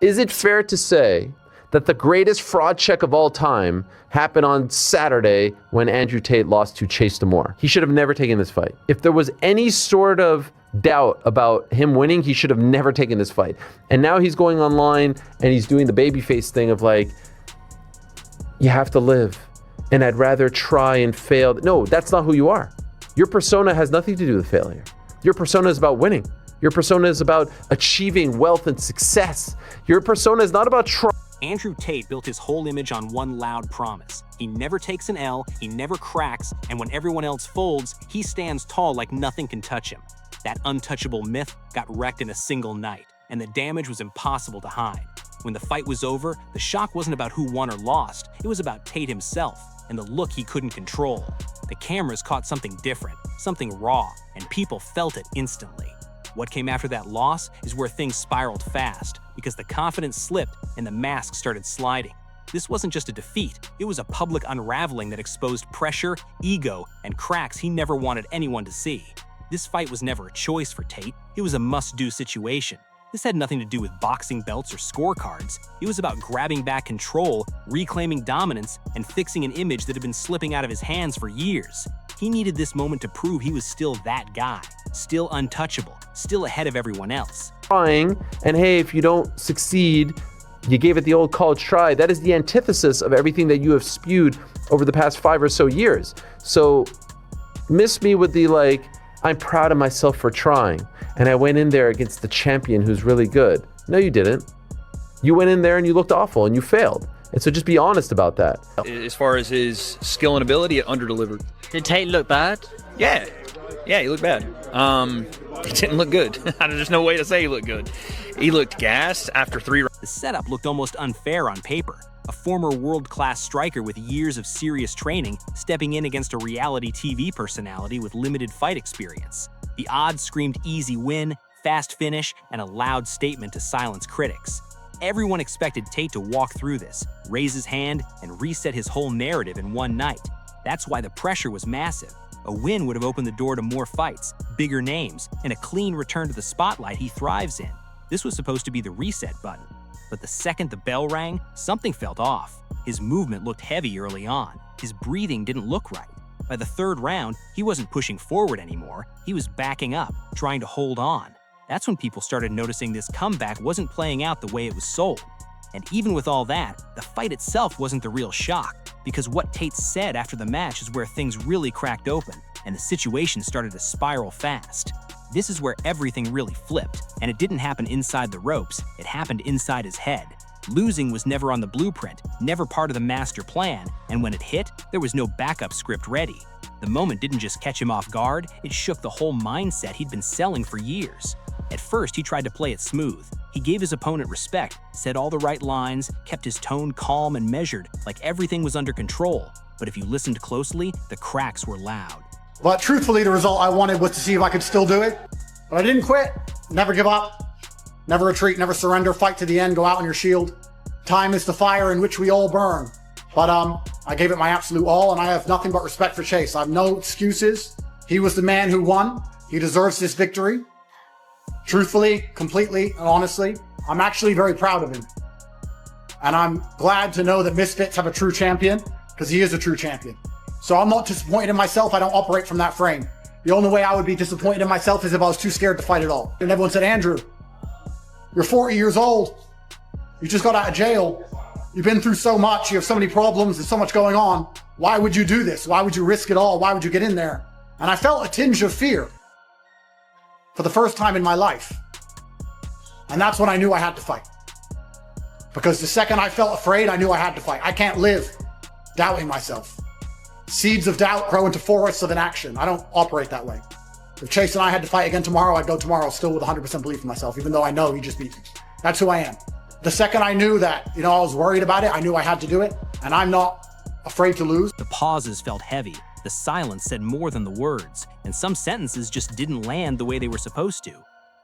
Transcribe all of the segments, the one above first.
Is it fair to say that the greatest fraud check of all time happened on Saturday when Andrew Tate lost to Chase Damore? He should have never taken this fight. If there was any sort of doubt about him winning, he should have never taken this fight. And now he's going online and he's doing the babyface thing of like, you have to live, and I'd rather try and fail. No, that's not who you are. Your persona has nothing to do with failure. Your persona is about winning. Your persona is about achieving wealth and success. Your persona is not about trying. Andrew Tate built his whole image on one loud promise. He never takes an L, he never cracks, and when everyone else folds, he stands tall like nothing can touch him. That untouchable myth got wrecked in a single night, and the damage was impossible to hide. When the fight was over, the shock wasn't about who won or lost, it was about Tate himself and the look he couldn't control. The cameras caught something different, something raw, and people felt it instantly. What came after that loss is where things spiraled fast, because the confidence slipped and the mask started sliding. This wasn't just a defeat, it was a public unraveling that exposed pressure, ego, and cracks he never wanted anyone to see. This fight was never a choice for Tate, it was a must-do situation. This had nothing to do with boxing belts or scorecards. It was about grabbing back control, reclaiming dominance, and fixing an image that had been slipping out of his hands for years. He needed this moment to prove he was still that guy, still untouchable, still ahead of everyone else. Trying, and hey, if you don't succeed, you gave it the old college try. That is the antithesis of everything that you have spewed over the past 5 or so years. So miss me with the like, I'm proud of myself for trying, and I went in there against the champion who's really good. No, you didn't. You went in there and you looked awful and you failed. And so just be honest about that. As far as his skill and ability, it underdelivered. Did Tate look bad? Yeah, he looked bad. He didn't look good. There's no way to say he looked good. He looked gassed after 3 rounds. The setup looked almost unfair on paper. A former world-class striker with years of serious training stepping in against a reality TV personality with limited fight experience. The odds screamed easy win, fast finish, and a loud statement to silence critics. Everyone expected Tate to walk through this, raise his hand, and reset his whole narrative in one night. That's why the pressure was massive. A win would have opened the door to more fights, bigger names, and a clean return to the spotlight he thrives in. This was supposed to be the reset button. But the second the bell rang, something felt off. His movement looked heavy early on. His breathing didn't look right. By the 3rd round, he wasn't pushing forward anymore. He was backing up, trying to hold on. That's when people started noticing this comeback wasn't playing out the way it was sold. And even with all that, the fight itself wasn't the real shock, because what Tate said after the match is where things really cracked open, and the situation started to spiral fast. This is where everything really flipped, and it didn't happen inside the ropes, it happened inside his head. Losing was never on the blueprint, never part of the master plan, and when it hit, there was no backup script ready. The moment didn't just catch him off guard, it shook the whole mindset he'd been selling for years. At first, he tried to play it smooth. He gave his opponent respect, said all the right lines, kept his tone calm and measured, like everything was under control. But if you listened closely, the cracks were loud. But truthfully, the result I wanted was to see if I could still do it. But I didn't quit. Never give up. Never retreat, never surrender. Fight to the end, go out on your shield. Time is the fire in which we all burn. But I gave it my absolute all, and I have nothing but respect for Chase. I have no excuses. He was the man who won. He deserves this victory. Truthfully, completely, and honestly, I'm actually very proud of him. And I'm glad to know that Misfits have a true champion, because he is a true champion. So I'm not disappointed in myself. I don't operate from that frame. The only way I would be disappointed in myself is if I was too scared to fight at all. And everyone said, Andrew, you're 40 years old. You just got out of jail. You've been through so much. You have so many problems. There's so much going on. Why would you do this? Why would you risk it all? Why would you get in there? And I felt a tinge of fear for the first time in my life. And that's when I knew I had to fight. Because the second I felt afraid, I knew I had to fight. I can't live doubting myself. Seeds of doubt grow into forests of inaction. I don't operate that way. If Chase and I had to fight again tomorrow, I'd go tomorrow still with 100% belief in myself, even though I know he just beat me. That's who I am. The second I knew that, I was worried about it, I knew I had to do it, and I'm not afraid to lose. The pauses felt heavy. The silence said more than the words, and some sentences just didn't land the way they were supposed to.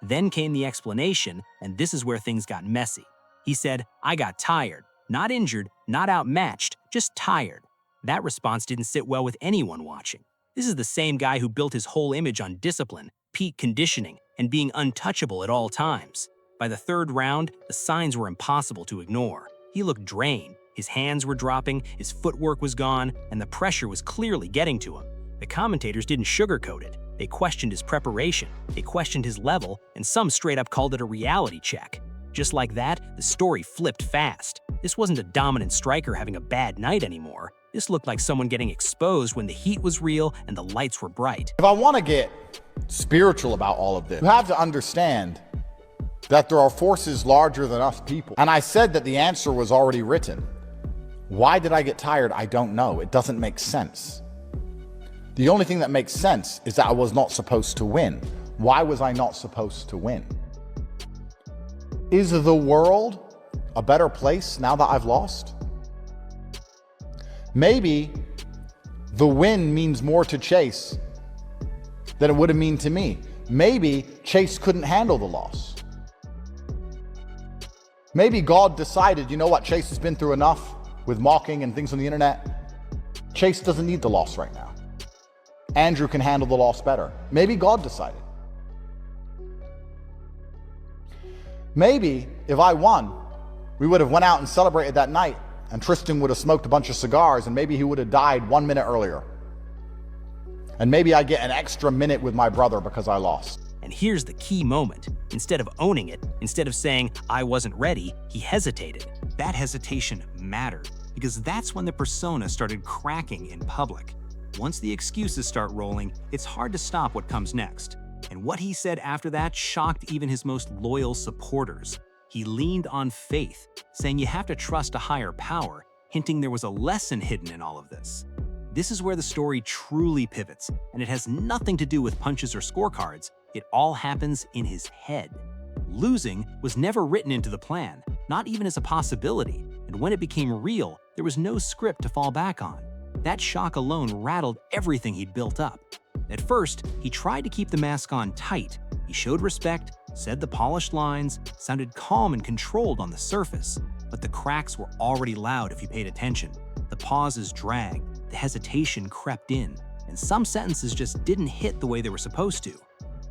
Then came the explanation, and this is where things got messy. He said, I got tired. Not injured, not outmatched, just tired. That response didn't sit well with anyone watching. This is the same guy who built his whole image on discipline, peak conditioning, and being untouchable at all times. By the third round, the signs were impossible to ignore. He looked drained, his hands were dropping, his footwork was gone, and the pressure was clearly getting to him. The commentators didn't sugarcoat it. They questioned his preparation, they questioned his level, and some straight up called it a reality check. Just like that, the story flipped fast. This wasn't a dominant striker having a bad night anymore. This looked like someone getting exposed when the heat was real and the lights were bright. If I want to get spiritual about all of this, you have to understand that there are forces larger than us people. And I said that the answer was already written. Why did I get tired? I don't know. It doesn't make sense. The only thing that makes sense is that I was not supposed to win. Why was I not supposed to win? Is the world a better place now that I've lost? Maybe the win means more to Chase than it would have mean to me. Maybe Chase couldn't handle the loss. Maybe God decided, you know what, Chase has been through enough with mocking and things on the internet. Chase doesn't need the loss right now. Andrew can handle the loss better. Maybe God decided. Maybe if I won, we would have went out and celebrated that night, and Tristan would have smoked a bunch of cigars, and maybe he would have died 1 minute earlier. And maybe I get an extra minute with my brother because I lost. And here's the key moment. Instead of owning it, instead of saying, I wasn't ready, he hesitated. That hesitation mattered, because that's when the persona started cracking in public. Once the excuses start rolling, it's hard to stop what comes next. And what he said after that shocked even his most loyal supporters. He leaned on faith, saying you have to trust a higher power, hinting there was a lesson hidden in all of this. This is where the story truly pivots, and it has nothing to do with punches or scorecards. It all happens in his head. Losing was never written into the plan, not even as a possibility, and when it became real, there was no script to fall back on. That shock alone rattled everything he'd built up. At first, he tried to keep the mask on tight. He showed respect, said the polished lines, sounded calm and controlled on the surface, but the cracks were already loud if you paid attention. The pauses dragged, the hesitation crept in, and some sentences just didn't hit the way they were supposed to.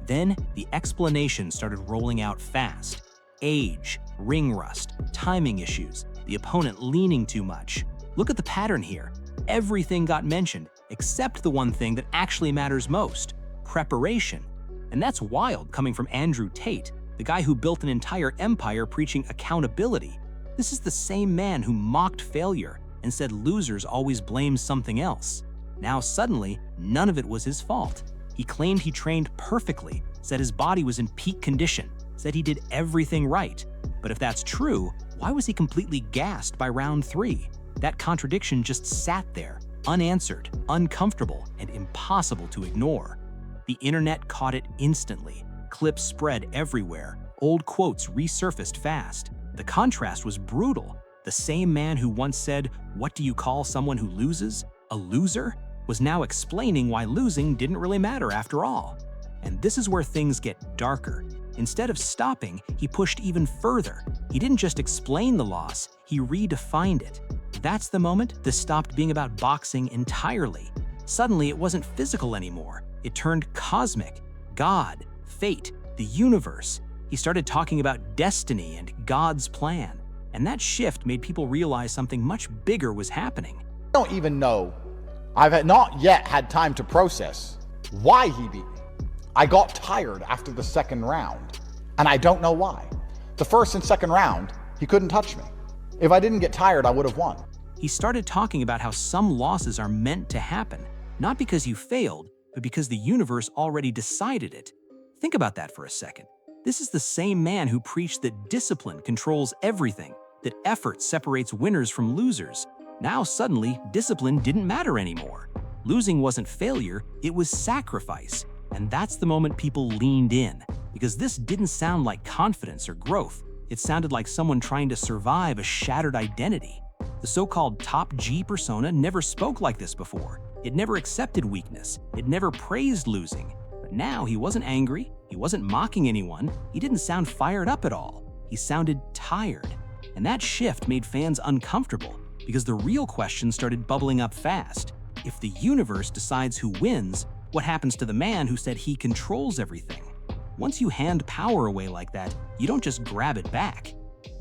Then, the explanation started rolling out fast. Age, ring rust, timing issues, the opponent leaning too much. Look at the pattern here. Everything got mentioned, except the one thing that actually matters most, preparation. And that's wild coming from Andrew Tate, the guy who built an entire empire preaching accountability. This is the same man who mocked failure and said losers always blame something else. Now suddenly, none of it was his fault. He claimed he trained perfectly, said his body was in peak condition, said he did everything right. But if that's true, why was he completely gassed by round 3? That contradiction just sat there, unanswered, uncomfortable, and impossible to ignore. The internet caught it instantly. Clips spread everywhere. Old quotes resurfaced fast. The contrast was brutal. The same man who once said, "What do you call someone who loses? A loser?" was now explaining why losing didn't really matter after all. And this is where things get darker. Instead of stopping, he pushed even further. He didn't just explain the loss, he redefined it. That's the moment this stopped being about boxing entirely. Suddenly, it wasn't physical anymore. It turned cosmic. God, fate, the universe. He started talking about destiny and God's plan. And that shift made people realize something much bigger was happening. I don't even know. I've not yet had time to process why he beat me. I got tired after the second round, and I don't know why. The first and second round, he couldn't touch me. If I didn't get tired, I would have won. He started talking about how some losses are meant to happen, not because you failed, but because the universe already decided it. Think about that for a second. This is the same man who preached that discipline controls everything, that effort separates winners from losers. Now suddenly, discipline didn't matter anymore. Losing wasn't failure, it was sacrifice. And that's the moment people leaned in, because this didn't sound like confidence or growth. It sounded like someone trying to survive a shattered identity. The so-called top G persona never spoke like this before. It never accepted weakness. It never praised losing. But now he wasn't angry. He wasn't mocking anyone. He didn't sound fired up at all. He sounded tired. And that shift made fans uncomfortable, because the real question started bubbling up fast. If the universe decides who wins, what happens to the man who said he controls everything? Once you hand power away like that, you don't just grab it back.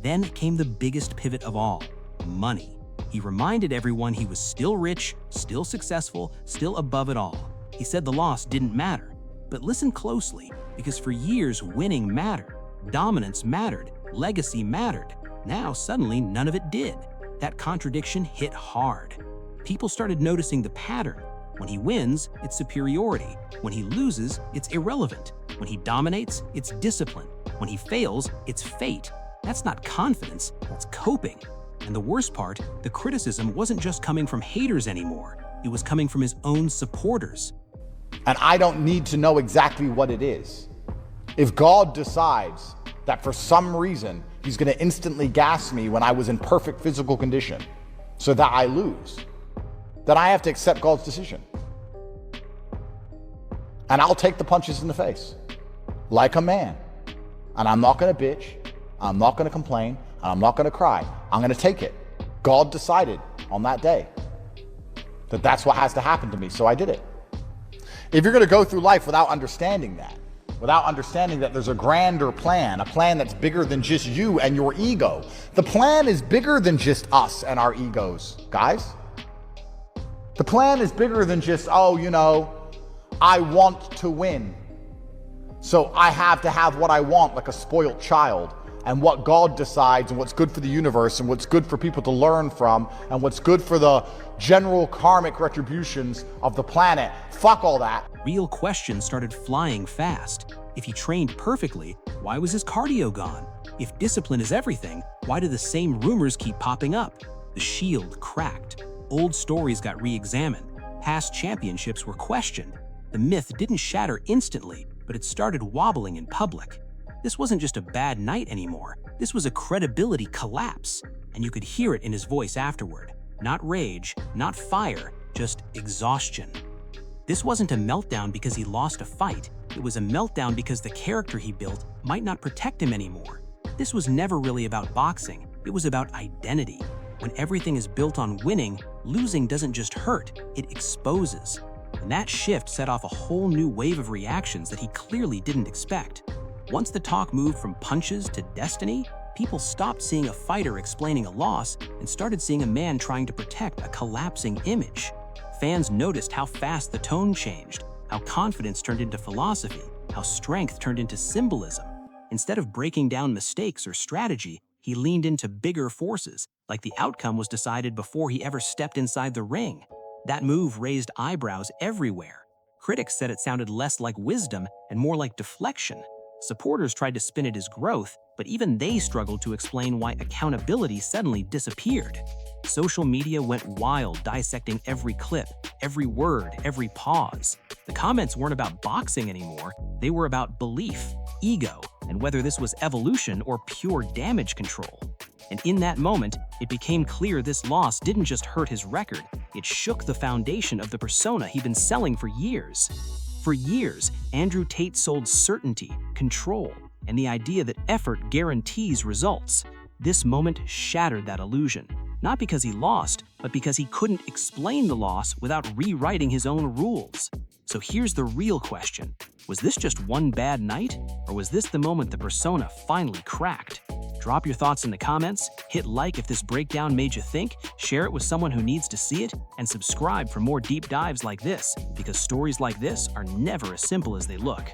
Then came the biggest pivot of all, money. He reminded everyone he was still rich, still successful, still above it all. He said the loss didn't matter. But listen closely, because for years winning mattered, dominance mattered, legacy mattered. Now suddenly none of it did. That contradiction hit hard. People started noticing the pattern. When he wins, it's superiority. When he loses, it's irrelevant. When he dominates, it's discipline. When he fails, it's fate. That's not confidence, that's coping. And the worst part, the criticism wasn't just coming from haters anymore. It was coming from his own supporters. And I don't need to know exactly what it is. If God decides that for some reason he's going to instantly gas me when I was in perfect physical condition so that I lose, then I have to accept God's decision. And I'll take the punches in the face like a man. And I'm not going to bitch, I'm not going to complain, and I'm not going to cry. I'm going to take it. God decided on that day that that's what has to happen to me, so I did it. If you're going to go through life without understanding that there's a grander plan, a plan that's bigger than just you and your ego. The plan is bigger than just us and our egos, guys. The plan is bigger than just, I want to win, so I have to have what I want like a spoiled child. And what God decides and what's good for the universe and what's good for people to learn from and what's good for the general karmic retributions of the planet. Fuck all that. Real questions started flying fast. If he trained perfectly, why was his cardio gone? If discipline is everything, why do the same rumors keep popping up? The shield cracked. Old stories got re-examined. Past championships were questioned. The myth didn't shatter instantly, but it started wobbling in public. This wasn't just a bad night anymore. This was a credibility collapse, and you could hear it in his voice afterward. Not rage, not fire, just exhaustion. This wasn't a meltdown because he lost a fight. It was a meltdown because the character he built might not protect him anymore. This was never really about boxing. It was about identity. When everything is built on winning, losing doesn't just hurt, it exposes. And that shift set off a whole new wave of reactions that he clearly didn't expect. Once the talk moved from punches to destiny, people stopped seeing a fighter explaining a loss and started seeing a man trying to protect a collapsing image. Fans noticed how fast the tone changed, how confidence turned into philosophy, how strength turned into symbolism. Instead of breaking down mistakes or strategy, he leaned into bigger forces, like the outcome was decided before he ever stepped inside the ring. That move raised eyebrows everywhere. Critics said it sounded less like wisdom and more like deflection. Supporters tried to spin it as growth, but even they struggled to explain why accountability suddenly disappeared. Social media went wild, dissecting every clip, every word, every pause. The comments weren't about boxing anymore, they were about belief, ego, and whether this was evolution or pure damage control. And in that moment, it became clear this loss didn't just hurt his record, it shook the foundation of the persona he'd been selling for years. For years, Andrew Tate sold certainty, control, and the idea that effort guarantees results. This moment shattered that illusion, not because he lost, but because he couldn't explain the loss without rewriting his own rules. So here's the real question. Was this just one bad night, or was this the moment the persona finally cracked? Drop your thoughts in the comments, hit like if this breakdown made you think, share it with someone who needs to see it, and subscribe for more deep dives like this, because stories like this are never as simple as they look.